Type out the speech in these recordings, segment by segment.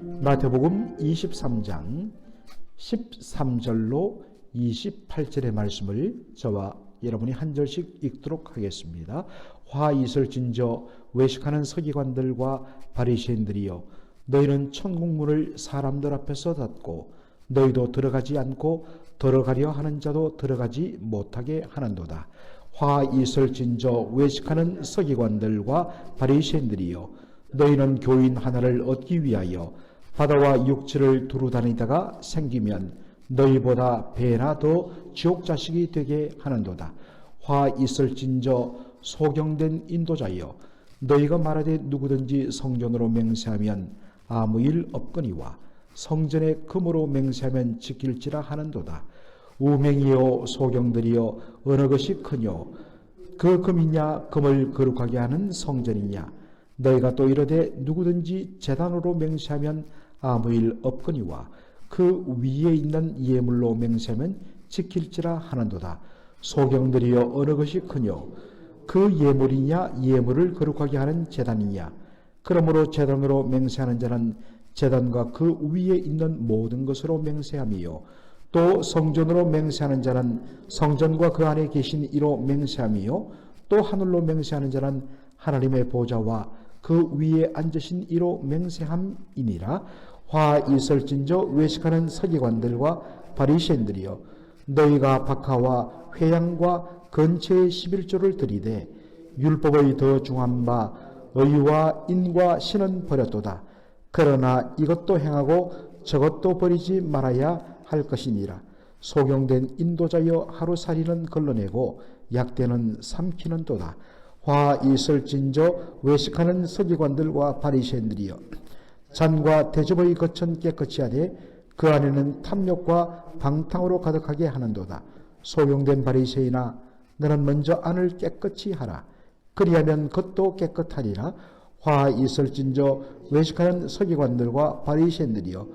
마태복음 23장 13절로 28절의 말씀을 저와 여러분이 한 절씩 읽도록 하겠습니다. 화 있을진저 외식하는 서기관들과 바리새인들이여, 너희는 천국문을 사람들 앞에서 닫고 너희도 들어가지 않고 들어가려 하는 자도 들어가지 못하게 하는도다. 화 있을진저 외식하는 서기관들과 바리새인들이여, 너희는 교인 하나를 얻기 위하여 바다와 육지를 두루 다니다가 생기면 너희보다 배나 더 지옥 자식이 되게 하는도다. 화 있을진저 소경된 인도자여, 너희가 말하되 누구든지 성전으로 맹세하면 아무 일 없거니와 성전에 금으로 맹세하면 지킬지라 하는도다. 우맹이여 소경들이여, 어느 것이 크뇨? 그 금이냐? 금을 거룩하게 하는 성전이냐? 너희가 또 이르되 누구든지 제단으로 맹세하면 아무 일 없거니와 그 위에 있는 예물로 맹세하면 지킬지라 하는도다. 소경들이여, 어느 것이 크뇨? 그 예물이냐? 예물을 거룩하게 하는 제단이냐? 그러므로 제단으로 맹세하는 자는 제단과 그 위에 있는 모든 것으로 맹세함이요, 또 성전으로 맹세하는 자는 성전과 그 안에 계신 이로 맹세함이요, 또 하늘로 맹세하는 자는 하나님의 보좌와 그 위에 앉으신 이로 맹세함이니라. 화 있을진저 외식하는 서기관들과 바리새인들이여, 너희가 박하와 회양과 건채의 11조를 드리되 율법의 더 중한 바 의와 인과 신은 버렸도다. 그러나 이것도 행하고 저것도 버리지 말아야 할 것이니라. 소경된 인도자여, 하루살이는 걸러내고 약대는 삼키는 도다. 화 있을진저 외식하는 서기관들과 바리새인들이여, 잔과 대접의 겉은 깨끗이 하되 그 안에는 탐욕과 방탕으로 가득하게 하는도다. 소경된 바리새인아, 너는 먼저 안을 깨끗이 하라. 그리하면 겉도 깨끗하리라. 화 있을진저 외식하는 서기관들과 바리새인들이여,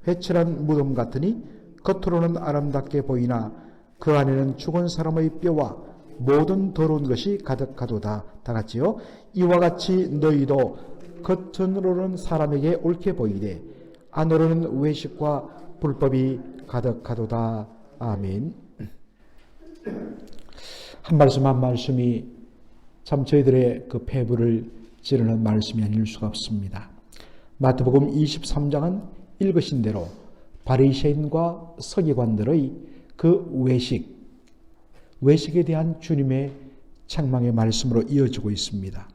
회칠한 무덤 같으니 겉으로는 아름답게 보이나 그 안에는 죽은 사람의 뼈와 모든 더러운 것이 가득하도다. 다 같이요. 이와 같이 너희도 겉으로는 사람에게 옳게 보이되 안으로는 외식과 불법이 가득하도다. 아멘. 한 말씀 한 말씀이 참 저희들의 그 폐부를 찌르는 말씀이 아닐 수가 없습니다. 마태복음 23장은 읽으신 대로 바리새인과 서기관들의 그 외식에 대한 주님의 책망의 말씀으로 이어지고 있습니다.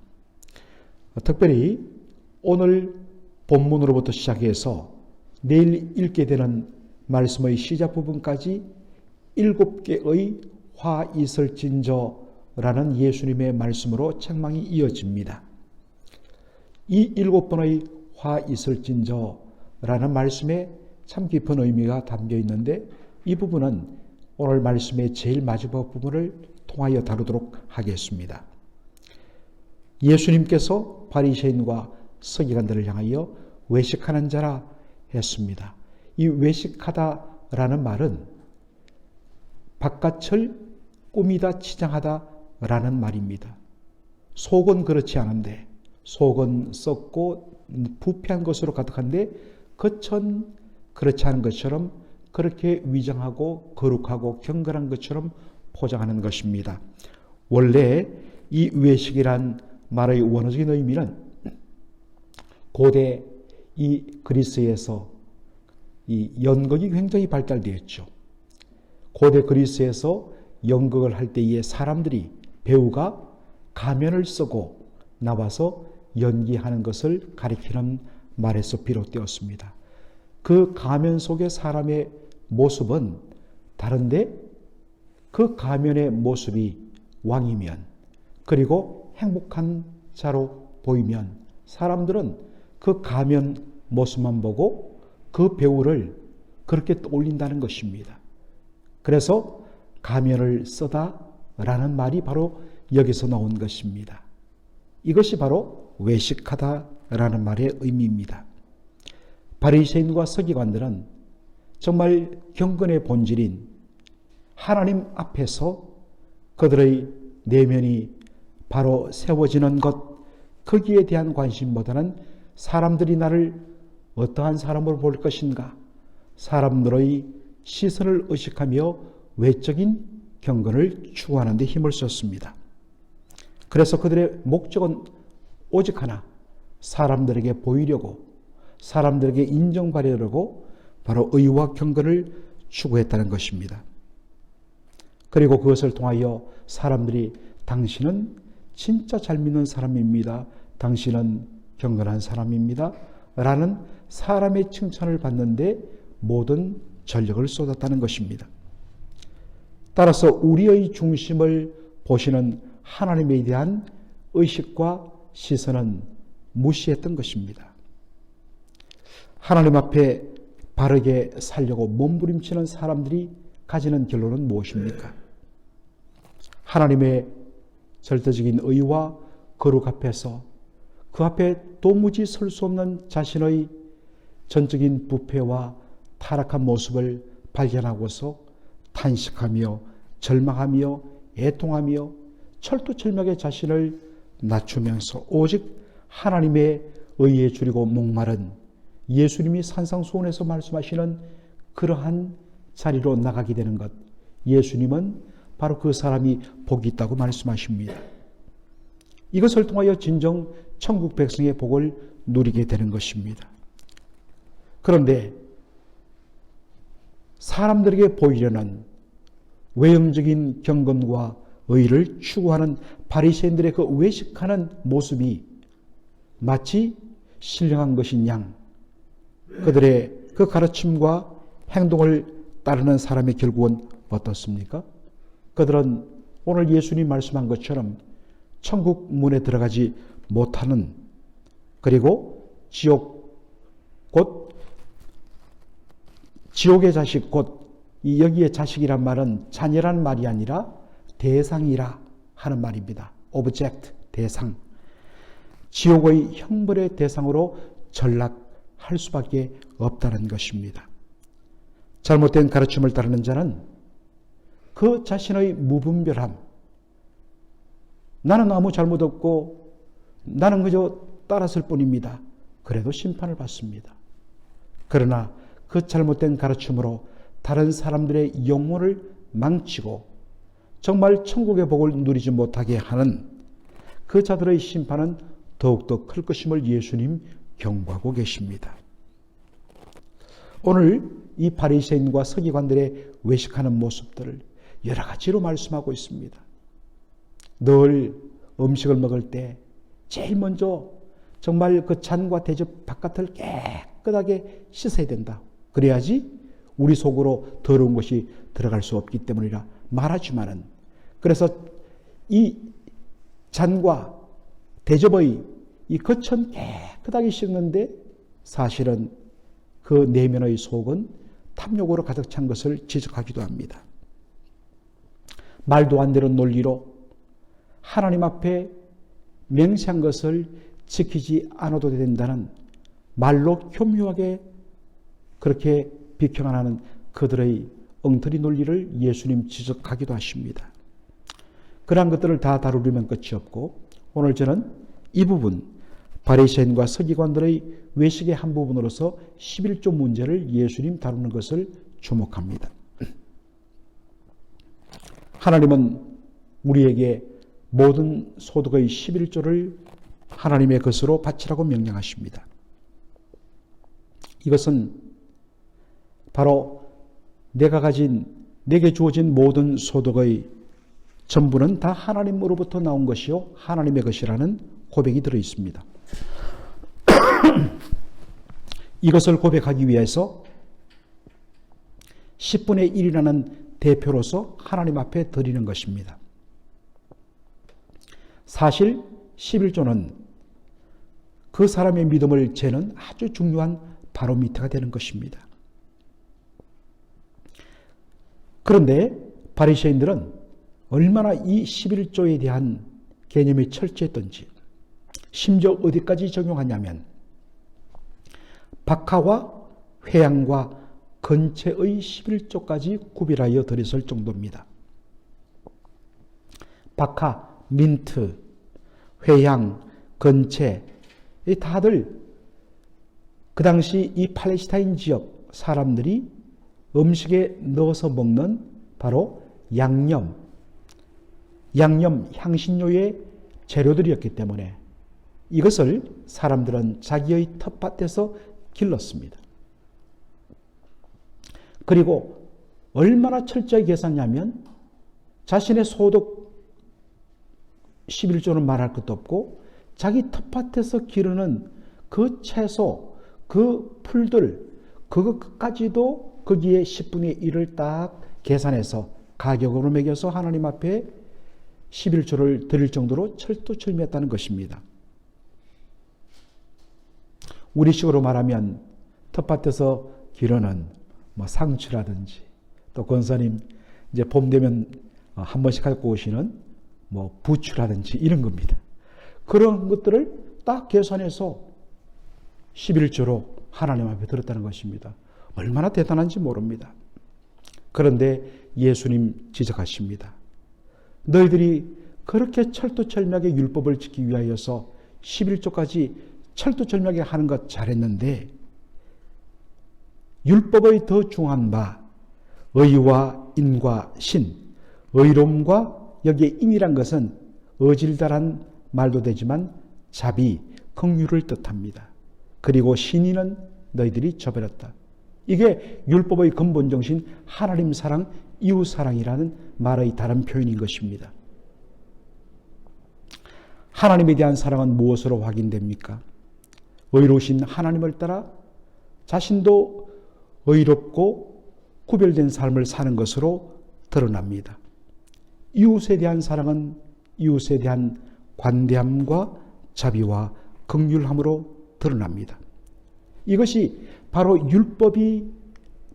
특별히 오늘 본문으로부터 시작해서 내일 읽게 되는 말씀의 시작 부분까지 7개의 화 있을진저라는 예수님의 말씀으로 책망이 이어집니다. 이 7번의 화 있을진저라는 말씀에 참 깊은 의미가 담겨 있는데, 이 부분은 오늘 말씀의 제일 마지막 부분을 통하여 다루도록 하겠습니다. 예수님께서 바리새인과 서기관들을 향하여 외식하는 자라 했습니다. 이 외식하다라는 말은 바깥을 꾸미다 치장하다라는 말입니다. 속은 그렇지 않은데, 속은 썩고 부패한 것으로 가득한데 겉은 그렇지 않은 것처럼 그렇게 위장하고 거룩하고 경건한 것처럼 포장하는 것입니다. 원래 이 외식이란 말의 원어적인 의미는 고대 이 그리스에서 이 연극이 굉장히 발달되었죠. 고대 그리스에서 연극을 할 때에 사람들이, 배우가 가면을 쓰고 나와서 연기하는 것을 가리키는 말에서 비롯되었습니다. 그 가면 속의 사람의 모습은 다른데 그 가면의 모습이 왕이면, 그리고 행복한 자로 보이면 사람들은 그 가면 모습만 보고 그 배우를 그렇게 떠올린다는 것입니다. 그래서 가면을 쓰다라는 말이 바로 여기서 나온 것입니다. 이것이 바로 외식하다라는 말의 의미입니다. 바리새인과 서기관들은 정말 경건의 본질인 하나님 앞에서 그들의 내면이 바로 세워지는 것, 거기에 대한 관심보다는 사람들이 나를 어떠한 사람으로 볼 것인가? 사람들의 시선을 의식하며 외적인 경건을 추구하는 데 힘을 썼습니다. 그래서 그들의 목적은 오직 하나, 사람들에게 보이려고, 사람들에게 인정받으려고 바로 의와 경건을 추구했다는 것입니다. 그리고 그것을 통하여 사람들이 당신은 진짜 잘 믿는 사람입니다. 당신은 경건한 사람입니다. 라는 사람의 칭찬을 받는데 모든 전력을 쏟았다는 것입니다. 따라서 우리의 중심을 보시는 하나님에 대한 의식과 시선은 무시했던 것입니다. 하나님 앞에 바르게 살려고 몸부림치는 사람들이 가지는 결론은 무엇입니까? 하나님의 절대적인 의와 거룩 앞에서 그 앞에 도무지 설 수 없는 자신의 전적인 부패와 타락한 모습을 발견하고서 탄식하며 절망하며 애통하며 철두철미하게 자신을 낮추면서 오직 하나님의 의에 줄이고 목마른 예수님이 산상수훈에서 말씀하시는 그러한 자리로 나가게 되는 것, 예수님은 바로 그 사람이 복이 있다고 말씀하십니다. 이것을 통하여 진정 천국 백성의 복을 누리게 되는 것입니다. 그런데 사람들에게 보이려는 외형적인 경건과 의를 추구하는 바리새인들의 그 외식하는 모습이 마치 신령한 것인 양, 그들의 그 가르침과 행동을 따르는 사람의 결국은 어떻습니까? 그들은 오늘 예수님 말씀한 것처럼 천국 문에 들어가지 못하는, 그리고 지옥의 자식, 곧 여기에 자식이란 말은 자녀란 말이 아니라 대상이라 하는 말입니다. 오브젝트, 대상. 지옥의 형벌의 대상으로 전락할 수밖에 없다는 것입니다. 잘못된 가르침을 따르는 자는 그 자신의 무분별함, 나는 아무 잘못 없고 나는 그저 따랐을 뿐입니다. 그래도 심판을 받습니다. 그러나 그 잘못된 가르침으로 다른 사람들의 영혼을 망치고 정말 천국의 복을 누리지 못하게 하는 그 자들의 심판은 더욱더 클 것임을 예수님 경고하고 계십니다. 오늘 이 바리새인과 서기관들의 외식하는 모습들을 여러 가지로 말씀하고 있습니다. 늘 음식을 먹을 때 제일 먼저 정말 그 잔과 대접 바깥을 깨끗하게 씻어야 된다. 그래야지 우리 속으로 더러운 것이 들어갈 수 없기 때문이라 말하지만은, 그래서 이 잔과 대접의 이 겉은 깨끗하게 씻는데 사실은 그 내면의 속은 탐욕으로 가득 찬 것을 지적하기도 합니다. 말도 안 되는 논리로 하나님 앞에 맹세한 것을 지키지 않아도 된다는 말로 교묘하게 그렇게 비평하는 그들의 엉터리 논리를 예수님 지적하기도 하십니다. 그러한 것들을 다 다루려면 끝이 없고, 오늘 저는 이 부분 바리새인과 서기관들의 외식의 한 부분으로서 11조 문제를 예수님 다루는 것을 주목합니다. 하나님은 우리에게 모든 소득의 11조를 하나님의 것으로 바치라고 명령하십니다. 이것은 바로 내게 주어진 모든 소득의 전부는 다 하나님으로부터 나온 것이요 하나님의 것이라는 고백이 들어 있습니다. 이것을 고백하기 위해서 10분의 1이라는 대표로서 하나님 앞에 드리는 것입니다. 사실 11조는 그 사람의 믿음을 재는 아주 중요한 바로미터가 되는 것입니다. 그런데 바리새인들은 얼마나 이 11조에 대한 개념이 철저했던지, 심지어 어디까지 적용하냐면 박하와 회양과 건채의 11조까지 구별하여 드렸을 정도입니다. 박하, 민트, 회양, 건채, 이 다들 그 당시 이 팔레스타인 지역 사람들이 음식에 넣어서 먹는 바로 양념 향신료의 재료들이었기 때문에 이것을 사람들은 자기의 텃밭에서 길렀습니다. 그리고 얼마나 철저히 계산하냐면 자신의 소득 11조는 말할 것도 없고 자기 텃밭에서 기르는 그 채소, 그 풀들, 그것까지도 거기에 10분의 1을 딱 계산해서 가격으로 매겨서 하나님 앞에 11조를 드릴 정도로 철두철미했다는 것입니다. 우리식으로 말하면 텃밭에서 기르는 상추라든지 또 권사님 이제 봄 되면 한 번씩 갖고 오시는 부추라든지 이런 겁니다. 그런 것들을 딱 계산해서 11조로 하나님 앞에 드렸다는 것입니다. 얼마나 대단한지 모릅니다. 그런데 예수님 지적하십니다. 너희들이 그렇게 철두철미하게 율법을 지키기 위하여서 11조까지 철두철미하게 하는 것 잘했는데 율법의 더 중요한 바 의와 인과 신, 의로움과 여기에 인이란 것은 어질달한 말도 되지만 자비, 긍휼을 뜻합니다. 그리고 신의는 너희들이 저버렸다. 이게 율법의 근본 정신 하나님 사랑, 이웃 사랑이라는 말의 다른 표현인 것입니다. 하나님에 대한 사랑은 무엇으로 확인됩니까? 의로우신 하나님을 따라 자신도 의롭고 구별된 삶을 사는 것으로 드러납니다. 이웃에 대한 사랑은 이웃에 대한 관대함과 자비와 긍휼함으로 드러납니다. 이것이 바로 율법이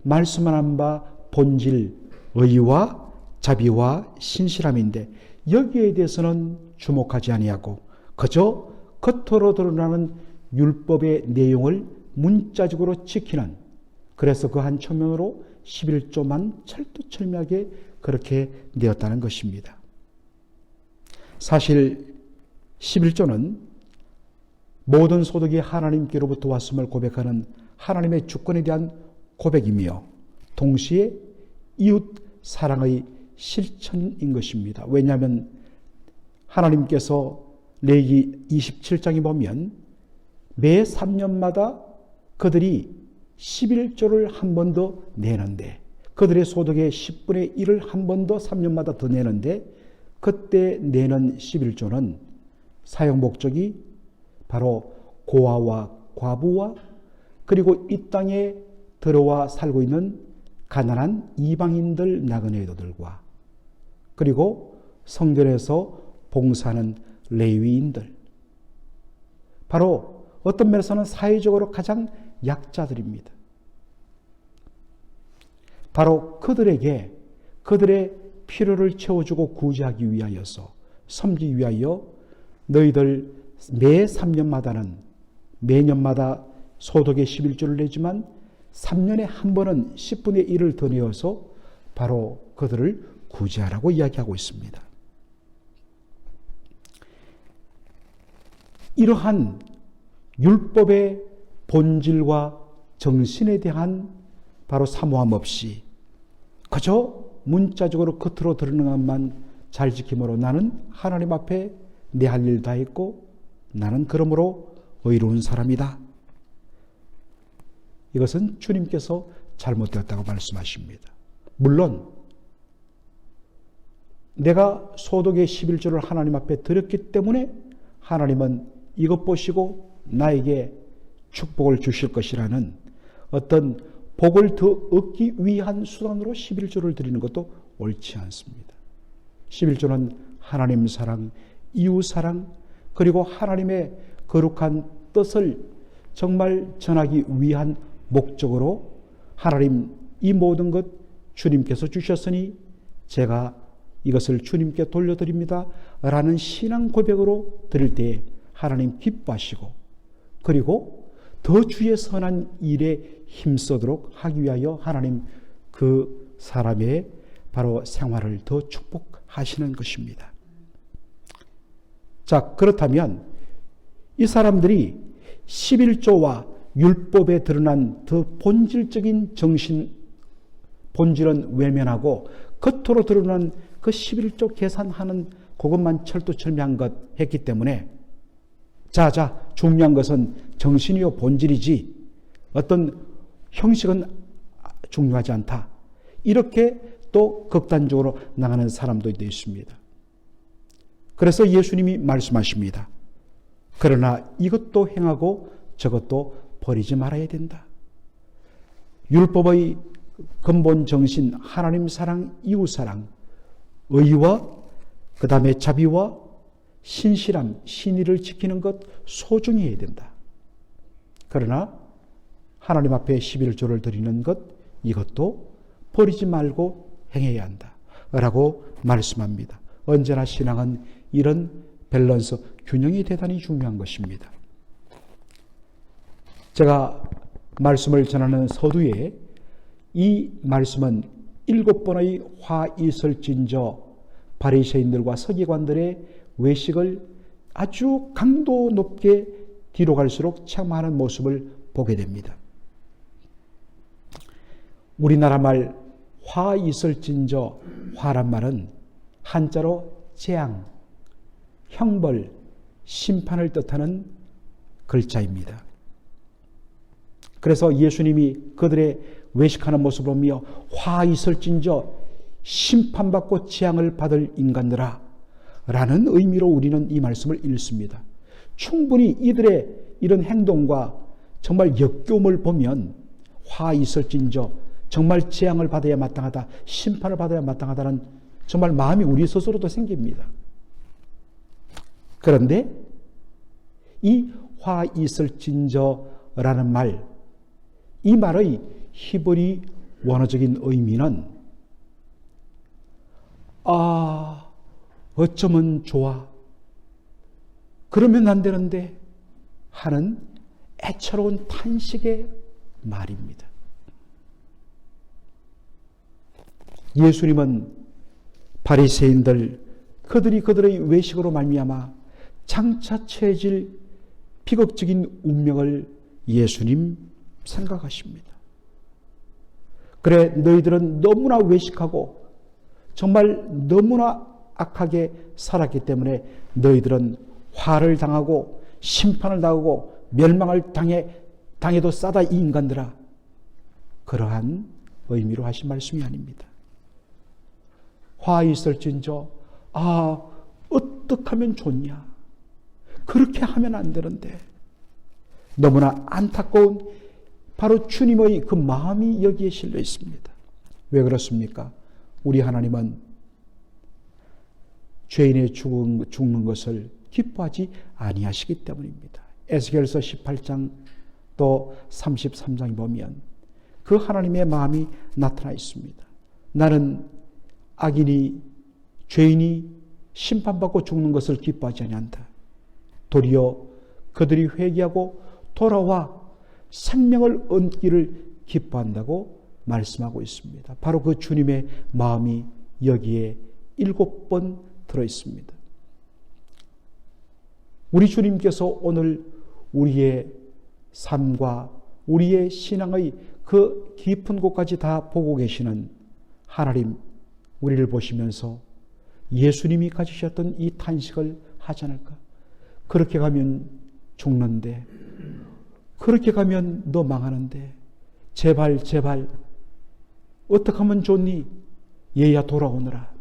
말씀하는 바 본질, 의와 자비와 신실함인데 여기에 대해서는 주목하지 아니하고 그저 겉으로 드러나는 율법의 내용을 문자적으로 지키는, 그래서 그 한 첨언으로 11조만 철두철미하게 그렇게 되었다는 것입니다. 사실 11조는 모든 소득이 하나님께로부터 왔음을 고백하는 하나님의 주권에 대한 고백이며 동시에 이웃 사랑의 실천인 것입니다. 왜냐하면 하나님께서 레위기 27장에 보면 매 3년마다 그들이 11조를 한 번 더 내는데 그들의 소득의 10분의 1을 한 번 더 3년마다 더 내는데 그때 내는 11조는 사용 목적이 바로 고아와 과부와 그리고 이 땅에 들어와 살고 있는 가난한 이방인들 나그네들과 그리고 성전에서 봉사하는 레위인들, 바로 어떤 면에서는 사회적으로 가장 약자들입니다. 바로 그들에게 그들의 필요를 채워주고 구제하기 위하여서 섬기기 위하여 너희들 매 3년마다는 매년마다 소득의 11조를 내지만 3년에 한 번은 10분의 1을 더 내어서 바로 그들을 구제하라고 이야기하고 있습니다. 이러한 율법의 본질과 정신에 대한 바로 사모함 없이 그저 문자적으로 겉으로 드러나는 것만 잘 지킴으로 나는 하나님 앞에 내 할 일 다 했고 나는 그러므로 의로운 사람이다. 이것은 주님께서 잘못되었다고 말씀하십니다. 물론 내가 소득의 11조를 하나님 앞에 드렸기 때문에 하나님은 이것 보시고 나에게 축복을 주실 것이라는 어떤 복을 더 얻기 위한 수단으로 11조를 드리는 것도 옳지 않습니다. 11조는 하나님 사랑, 이웃 사랑, 그리고 하나님의 거룩한 뜻을 정말 전하기 위한 목적으로 하나님 이 모든 것 주님께서 주셨으니 제가 이것을 주님께 돌려드립니다 라는 신앙 고백으로 드릴 때 하나님 기뻐하시고 그리고 더 주의 선한 일에 힘쓰도록 하기 위하여 하나님 그 사람의 바로 생활을 더 축복하시는 것입니다. 자, 그렇다면 이 사람들이 11조와 율법에 드러난 더 본질적인 본질은 외면하고 겉으로 드러난 그 11조 계산하는 그것만 철두철미한 것 했기 때문에 중요한 것은 정신이요 본질이지 어떤 형식은 중요하지 않다. 이렇게 또 극단적으로 나가는 사람도 있습니다. 그래서 예수님이 말씀하십니다. 그러나 이것도 행하고 저것도 버리지 말아야 된다. 율법의 근본 정신, 하나님 사랑, 이웃 사랑, 의와 그 다음에 자비와 신실함, 신의를 지키는 것 소중히 해야 된다. 그러나 하나님 앞에 11조를 드리는 것, 이것도 버리지 말고 행해야 한다. 라고 말씀합니다. 언제나 신앙은 이런 밸런스, 균형이 대단히 중요한 것입니다. 제가 말씀을 전하는 서두에 이 말씀은 7번의 화 있을진저 바리새인들과 서기관들의 외식을 아주 강도 높게 뒤로 갈수록 체험하는 모습을 보게 됩니다. 우리나라 말 화 있을진저, 화란 말은 한자로 재앙, 형벌, 심판을 뜻하는 글자입니다. 그래서 예수님이 그들의 외식하는 모습을 보며 화 있을진저 심판받고 재앙을 받을 인간들아 라는 의미로 우리는 이 말씀을 읽습니다. 충분히 이들의 이런 행동과 정말 역겨움을 보면 화 있을진저 정말 재앙을 받아야 마땅하다, 심판을 받아야 마땅하다는 정말 마음이 우리 스스로도 생깁니다. 그런데 이 화 있을진저라는 말, 이 말의 히브리 원어적인 의미는 어쩌면 좋아, 그러면 안 되는데 하는 애처로운 탄식의 말입니다. 예수님은 바리새인들, 그들이 그들의 외식으로 말미암아 장차 처해질 비극적인 운명을 예수님 생각하십니다. 그래, 너희들은 너무나 외식하고 정말 너무나 악하게 살았기 때문에 너희들은 화를 당하고 심판을 당하고 멸망을 당해도 싸다 이 인간들아. 그러한 의미로 하신 말씀이 아닙니다. 화 있을진저 어떻게 하면 좋냐, 그렇게 하면 안 되는데, 너무나 안타까운 바로 주님의 그 마음이 여기에 실려 있습니다. 왜 그렇습니까? 우리 하나님은 죄인의 죽는 것을 기뻐하지 아니하시기 때문입니다. 에스겔서 18장 또 33장에 보면 그 하나님의 마음이 나타나 있습니다. 나는 악인이, 죄인이 심판받고 죽는 것을 기뻐하지 아니한다. 도리어 그들이 회개하고 돌아와 생명을 얻기를 기뻐한다고 말씀하고 있습니다. 바로 그 주님의 마음이 여기에 7번 들어있습니다. 우리 주님께서 오늘 우리의 삶과 우리의 신앙의 그 깊은 곳까지 다 보고 계시는 하나님, 우리를 보시면서 예수님이 가지셨던 이 탄식을 하지 않을까? 그렇게 가면 죽는데, 그렇게 가면 너 망하는데, 제발 어떻게 하면 좋니? 얘야 돌아오너라.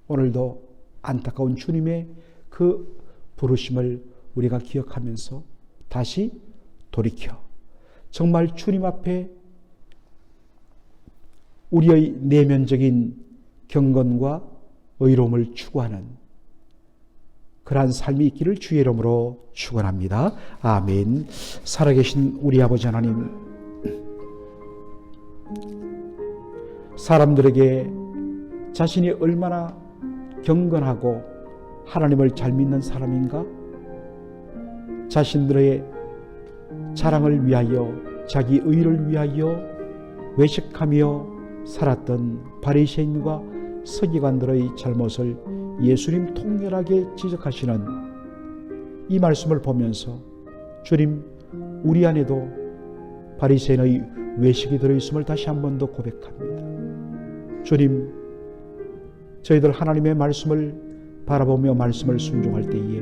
오늘도 안타까운 주님의 그 부르심을 우리가 기억하면서 다시 돌이켜 정말 주님 앞에 우리의 내면적인 경건과 의로움을 추구하는 그러한 삶이 있기를 주의 이름으로 축원합니다. 아멘. 살아계신 우리 아버지 하나님, 사람들에게 자신이 얼마나 경건하고 하나님을 잘 믿는 사람인가, 자신들의 자랑을 위하여, 자기 의를 위하여 외식하며 살았던 바리새인과 서기관들의 잘못을 예수님 통렬하게 지적하시는 이 말씀을 보면서 주님, 우리 안에도 바리새인의 외식이 들어있음을 다시 한 번 더 고백합니다. 주님, 저희들 하나님의 말씀을 바라보며 말씀을 순종할 때에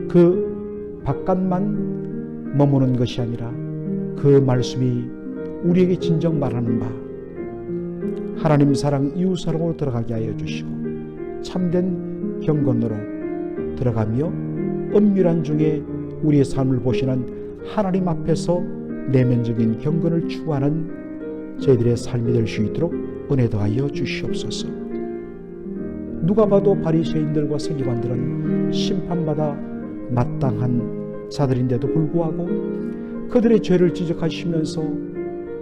그 바깥만 머무는 것이 아니라 그 말씀이 우리에게 진정 말하는 바 하나님 사랑, 이웃 사랑으로 들어가게 하여 주시고 참된 경건으로 들어가며 엄밀한 중에 우리의 삶을 보시는 하나님 앞에서 내면적인 경건을 추구하는 저희들의 삶이 될 수 있도록 은혜 더하여 주시옵소서. 누가 봐도 바리새인들과 서기관들은 심판받아 마땅한 자들인데도 불구하고 그들의 죄를 지적하시면서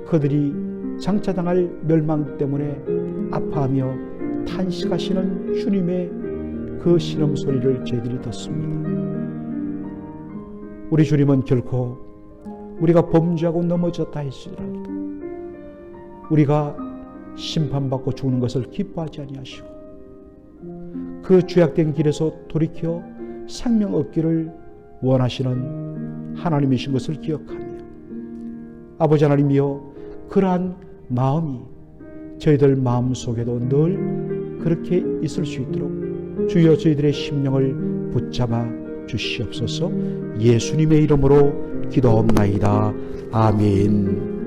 그들이 장차당할 멸망 때문에 아파하며 탄식하시는 주님의 그 신음소리를 저희들이 듣습니다. 우리 주님은 결코 우리가 범죄하고 넘어졌다 할지라도 우리가 심판받고 죽는 것을 기뻐하지 아니하시고 그 죄악된 길에서 돌이켜 생명 얻기를 원하시는 하나님이신 것을 기억하며 아버지 하나님이여 그러한 마음이 저희들 마음속에도 늘 그렇게 있을 수 있도록 주여 저희들의 심령을 붙잡아 주시옵소서. 예수님의 이름으로 기도하옵나이다. 아멘.